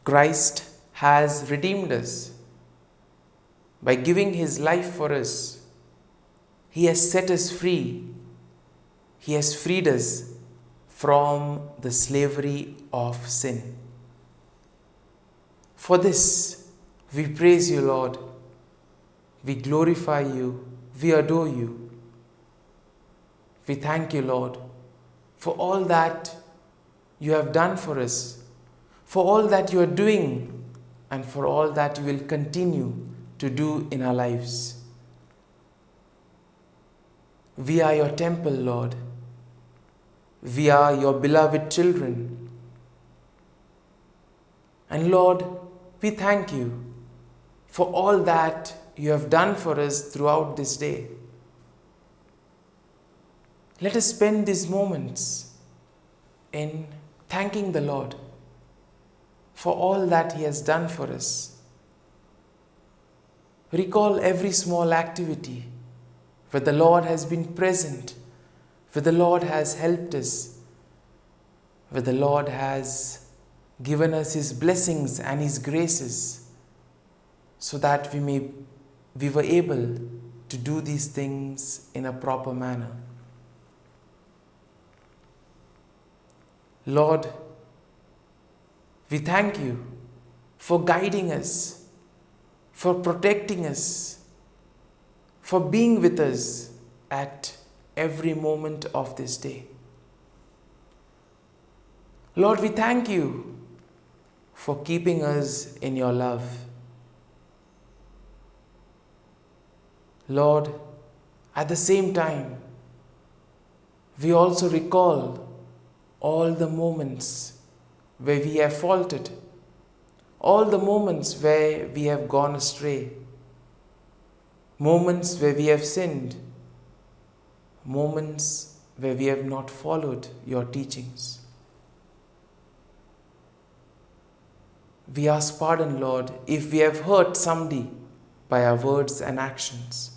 Christ has redeemed us by giving his life for us. He has set us free. He has freed us from the slavery of sin. For this, we praise you, Lord. We glorify you. We adore you. We thank you, Lord, for all that you have done for us, for all that you are doing, and for all that you will continue to do in our lives. We are your temple, Lord. We are your beloved children. And Lord, we thank you for all that you have done for us throughout this day. Let us spend these moments in thanking the Lord for all that he has done for us. Recall every small activity where the Lord has been present, where the Lord has helped us, where the Lord has given us his blessings and his graces, so that we were able to do these things in a proper manner. Lord, we thank you for guiding us, for protecting us, for being with us at every moment of this day. Lord, we thank you for keeping us in your love. Lord, at the same time, we also recall all the moments where we have faltered, all the moments where we have gone astray, moments where we have sinned, moments where we have not followed your teachings. We ask pardon, Lord, if we have hurt somebody by our words and actions,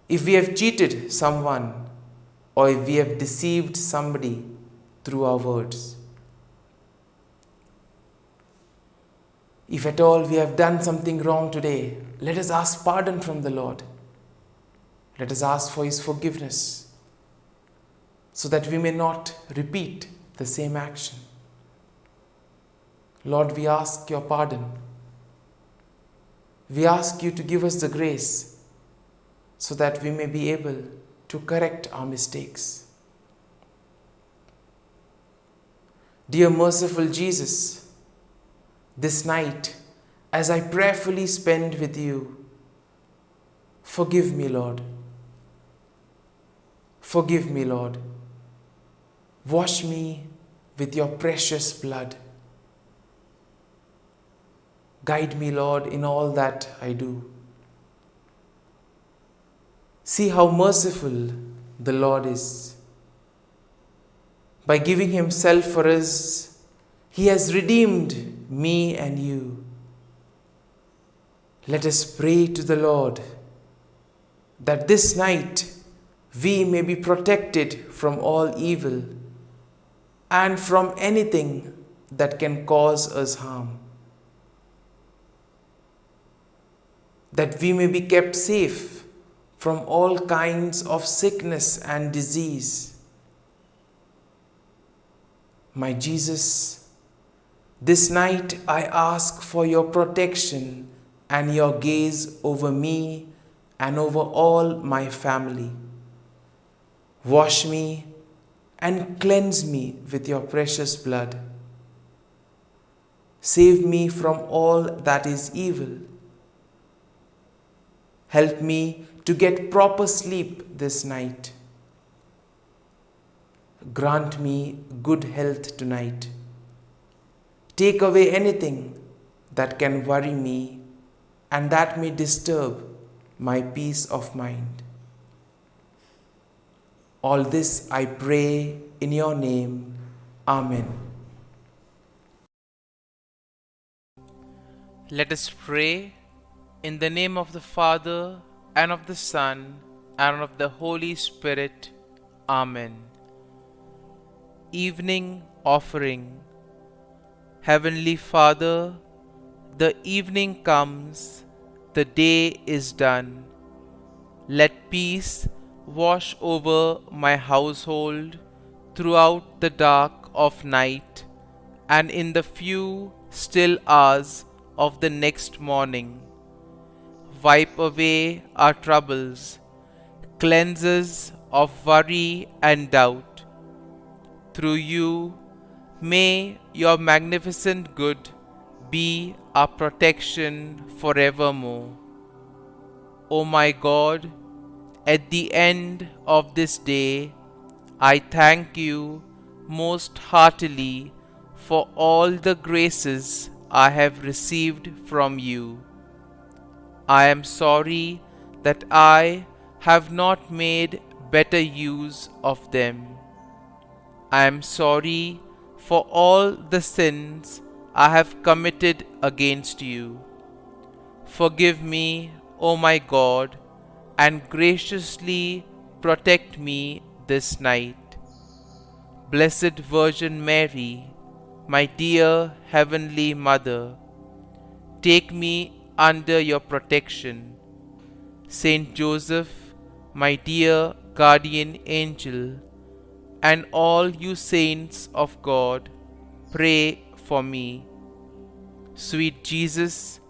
if we have cheated someone, or if we have deceived somebody through our words. If at all we have done something wrong today, let us ask pardon from the Lord. Let us ask for his forgiveness, so that we may not repeat the same action. Lord, we ask your pardon. We ask you to give us the grace so that we may be able to correct our mistakes. Dear merciful Jesus, this night, as I prayerfully spend with you, forgive me, Lord. Forgive me, Lord. Wash me with your precious blood. Guide me, Lord, in all that I do. See how merciful the Lord is. By giving himself for us, he has redeemed me and you. Let us pray to the Lord that this night we may be protected from all evil and from anything that can cause us harm. That we may be kept safe from all kinds of sickness and disease. My Jesus, this night I ask for your protection and your gaze over me and over all my family. Wash me and cleanse me with your precious blood. Save me from all that is evil. Help me to get proper sleep this night. Grant me good health tonight. Take away anything that can worry me and that may disturb my peace of mind. All this I pray in your name. Amen. Let us pray in the name of the Father, and of the Son, and of the Holy Spirit. Amen. Evening Offering. Heavenly Father, the evening comes, the day is done. Let peace wash over my household throughout the dark of night and in the few still hours of the next morning. Wipe away our troubles, cleanse us of worry and doubt. Through you, may your magnificent good be our protection forevermore. O my God, at the end of this day, I thank you most heartily for all the graces I have received from you. I am sorry that I have not made better use of them. I am sorry for all the sins I have committed against you. Forgive me, O my God, and graciously protect me this night. Blessed Virgin Mary, my dear Heavenly Mother, take me under your protection. Saint Joseph, my dear guardian angel, and all you saints of God, pray for me. Sweet Jesus,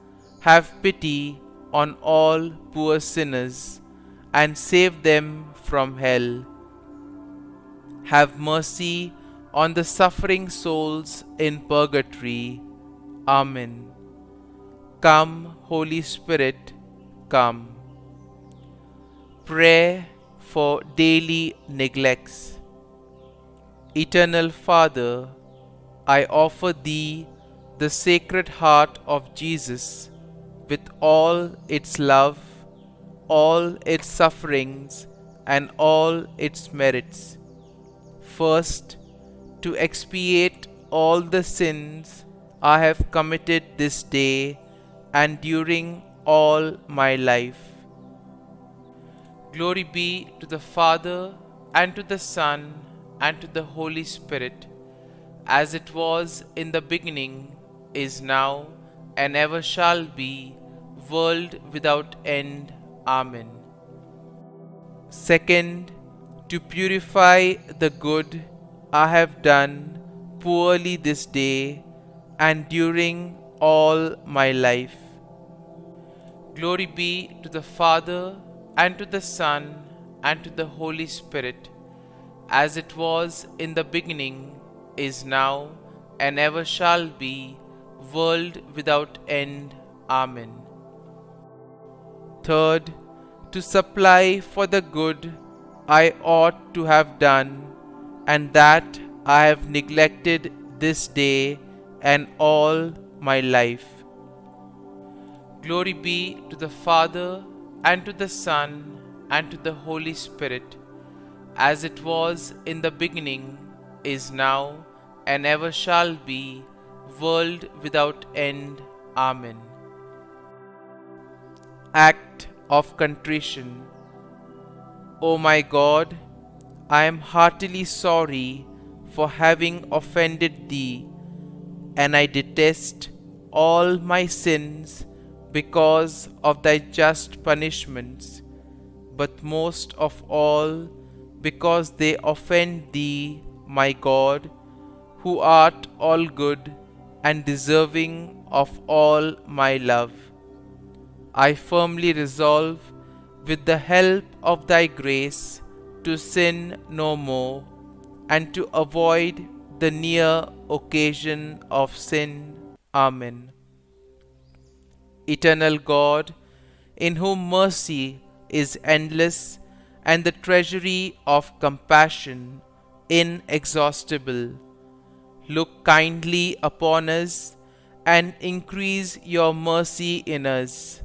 have pity on all poor sinners and save them from hell. Have mercy on the suffering souls in purgatory. Amen. Come, Holy Spirit, come. Prayer for daily neglects. Eternal Father, I offer Thee the Sacred Heart of Jesus with all its love, all its sufferings, and all its merits. First, to expiate all the sins I have committed this day and during all my life. Glory be to the Father, and to the Son, and to the Holy Spirit, as it was in the beginning, is now, and ever shall be, world without end. Amen. Second, to purify the good I have done poorly this day and during all my life. Glory be to the Father, and to the Son, and to the Holy Spirit, as it was in the beginning, is now, and ever shall be, world without end. Amen. Third, to supply for the good I ought to have done, and that I have neglected this day and all my life. Glory be to the Father, and to the Son, and to the Holy Spirit, as it was in the beginning, is now, and ever shall be, world without end. Amen. Act of Contrition. O my God, I am heartily sorry for having offended Thee, and I detest all my sins because of Thy just punishments, but most of all because they offend Thee, my God, who art all good and deserving of all my love. I firmly resolve, with the help of Thy grace, to sin no more, and to avoid the near occasion of sin. Amen. Eternal God, in whom mercy is endless and the treasury of compassion inexhaustible, look kindly upon us and increase your mercy in us,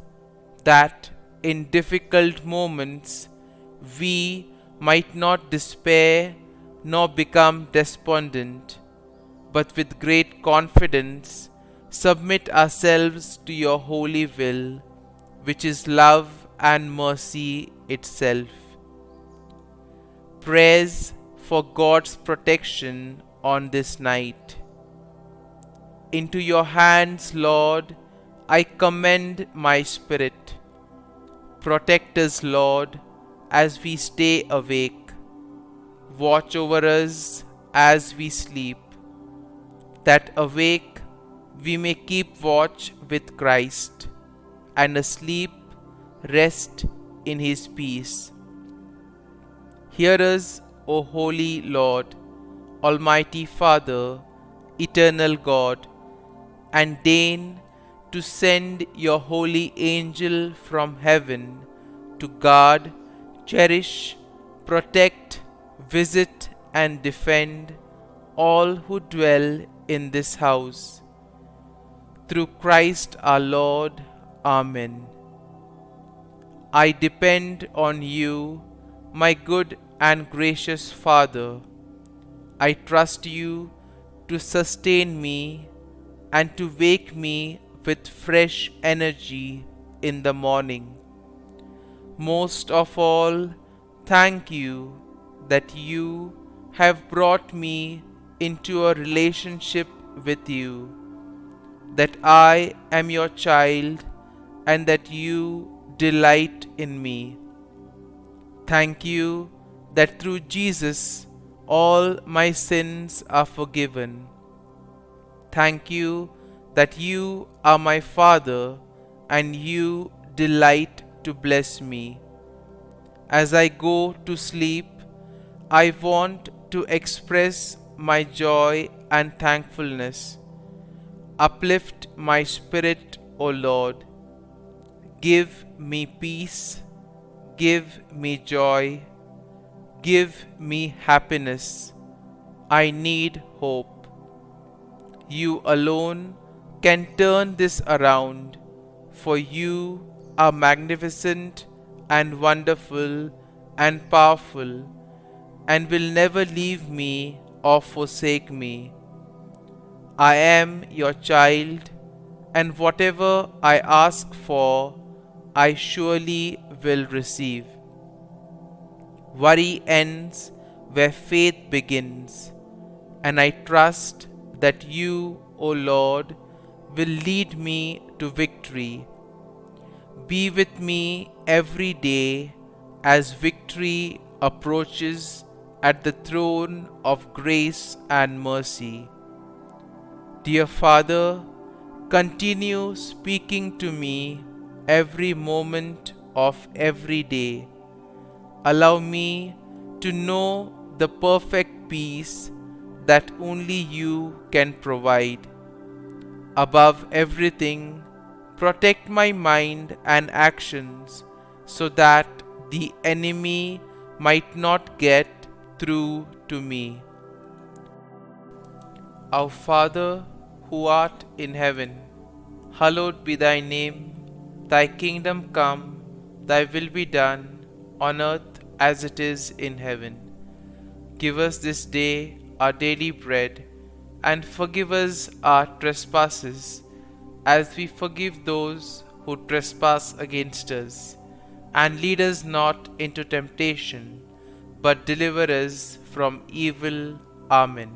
that in difficult moments we might not despair nor become despondent, but with great confidence submit ourselves to your holy will, which is love and mercy itself. Prayers for God's protection on this night. Into your hands, Lord, I commend my spirit. Protect us, Lord, as we stay awake. Watch over us as we sleep, that awake we may keep watch with Christ, and asleep rest in his peace. Hear us, O Holy Lord, Almighty Father, Eternal God, and deign to send your holy angel from heaven to guard, cherish, protect, visit, and defend all who dwell in this house. Through Christ our Lord. Amen. I depend on you, my good and gracious Father. I trust you to sustain me and to wake me with fresh energy in the morning. Most of all, thank you that you have brought me into a relationship with you, that I am your child and that you delight in me. Thank you that through Jesus all my sins are forgiven. Thank you that you are my Father and you delight to bless me. As I go to sleep, I want to express my joy and thankfulness. Uplift my spirit, O Lord. Give me peace, give me joy, give me happiness. I need hope. You alone can turn this around, for you are magnificent and wonderful and powerful, and will never leave me or forsake me. I am your child, and whatever I ask for, I surely will receive. Worry ends where faith begins, and I trust that you, O Lord, will lead me to victory. Be with me every day as victory approaches at the throne of grace and mercy. Dear Father, continue speaking to me every moment of every day. Allow me to know the perfect peace that only you can provide. Above everything, protect my mind and actions so that the enemy might not get through to me. Our Father, who art in heaven, hallowed be thy name. Thy kingdom come, thy will be done, on earth as it is in heaven. Give us this day our daily bread, and forgive us our trespasses, as we forgive those who trespass against us. And lead us not into temptation, but deliver us from evil. Amen.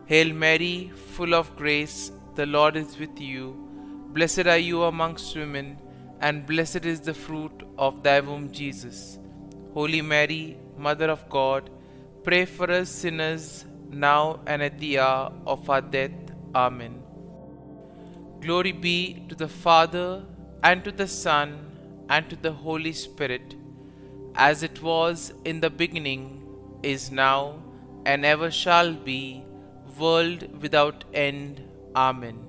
Hail Mary, full of grace, the Lord is with you. Blessed are you amongst women, and blessed is the fruit of thy womb, Jesus. Holy Mary, Mother of God, pray for us sinners, now and at the hour of our death. Amen. Glory be to the Father, and to the Son, and to the Holy Spirit, as it was in the beginning, is now, and ever shall be, world without end. Amen.